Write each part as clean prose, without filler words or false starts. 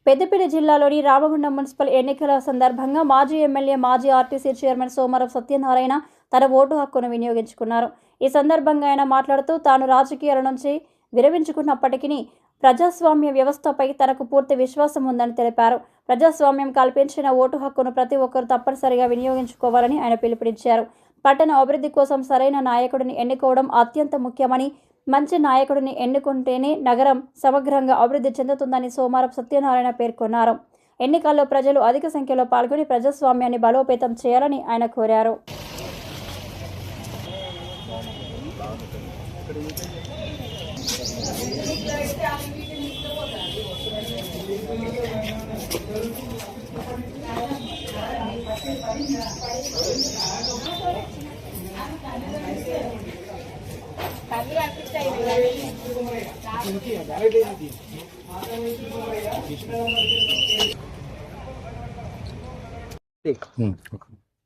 పెద్దపల్లి జిల్లాలోని రామగుండం మున్సిపల్ ఎన్నికల సందర్భంగా మాజీ ఎమ్మెల్యే మాజీ ఆర్టీసీ చైర్మన్ సోమరం సత్యనారాయణ తన ఓటు హక్కును వినియోగించుకున్నారు. ఈ సందర్భంగా ఆయన మాట్లాడుతూ తాను రాజకీయాల నుంచి విరమించుకున్నప్పటికీ ప్రజాస్వామ్య వ్యవస్థపై తనకు పూర్తి విశ్వాసం ఉందని తెలిపారు. ప్రజాస్వామ్యం కల్పించిన ఓటు హక్కును ప్రతి ఒక్కరూ తప్పనిసరిగా వినియోగించుకోవాలని ఆయన పిలుపునిచ్చారు. పట్టణ అభివృద్ధి కోసం సరైన నాయకుడిని ఎన్నుకోవడం అత్యంత ముఖ్యమని, మంచి నాయకుడిని ఎన్నుకుంటేనే నగరం సమగ్రంగా అభివృద్ధి చెందుతుందని సోమరం సత్యనారాయణ పేర్కొన్నారు. ఎన్నికల్లో ప్రజలు అధిక సంఖ్యలో పాల్గొని ప్రజాస్వామ్యాన్ని బలోపేతం చేయాలని ఆయన కోరారు.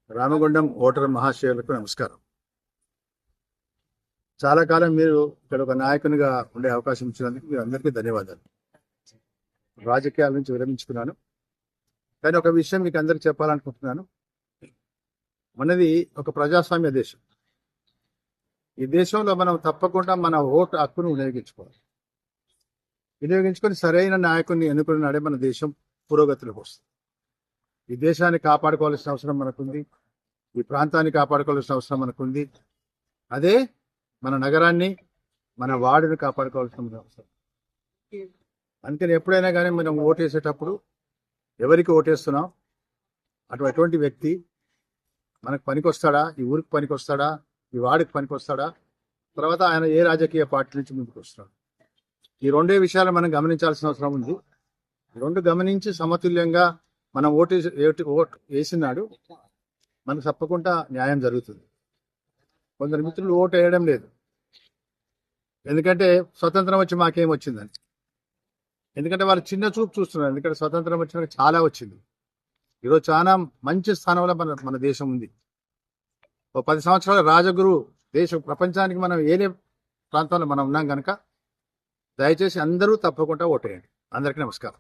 రామగుండం ఓటర్ మహాశయులకు నమస్కారం. చాలా కాలం మీరు ఇక్కడ ఒక నాయకునిగా ఉండే అవకాశం ఇచ్చినందుకు మీరు అందరికీ ధన్యవాదాలు. రాజకీయాల నుంచి విరమించుకున్నాను, కానీ ఒక విషయం మీకు అందరికి చెప్పాలనుకుంటున్నాను. మనది ఒక ప్రజాస్వామ్య దేశం. ఈ దేశంలో మనం తప్పకుండా మన ఓటు హక్కును వినియోగించుకొని సరైన నాయకుడిని ఎన్నుకున్నాడే మన దేశం పురోగతిలోకి వస్తుంది. ఈ దేశాన్ని కాపాడుకోవాల్సిన అవసరం మనకుంది, ఈ ప్రాంతాన్ని కాపాడుకోవాల్సిన అవసరం మనకుంది, అదే మన నగరాన్ని మన వార్డుని కాపాడుకోవాల్సిన అవసరం. అందుకని ఎప్పుడైనా కానీ మనం ఓటేసేటప్పుడు ఎవరికి ఓటేస్తున్నాం, అటువంటి వ్యక్తి మనకు పనికొస్తాడా, ఈ ఊరికి పనికొస్తాడా, ఈ వార్డుకి పనికొస్తాడా, తర్వాత ఆయన ఏ రాజకీయ పార్టీ నుంచి ముందుకు వస్తాడు, ఈ రెండే విషయాలు మనం గమనించాల్సిన అవసరం ఉంది. రెండు గమనించి సమతుల్యంగా మనం ఓటు వేసినాడు మనకు తప్పకుండా న్యాయం జరుగుతుంది. కొందరు మిత్రులు ఓటు వేయడం లేదు, ఎందుకంటే స్వతంత్రం వచ్చి మాకేం వచ్చిందని. ఎందుకంటే వాళ్ళు చిన్న చూపు చూస్తున్నారు. ఎందుకంటే స్వతంత్రం వచ్చిన చాలా వచ్చింది. ఈరోజు చాలా మంచి స్థానంలో మన దేశం ఉంది. ఓ 10 సంవత్సరాల రాజగురు దేశం ప్రపంచానికి మనం ఏదే ప్రాంతంలో మనం ఉన్నాం కనుక దయచేసి అందరూ తప్పకుండా ఓటేయండి. అందరికీ నమస్కారం.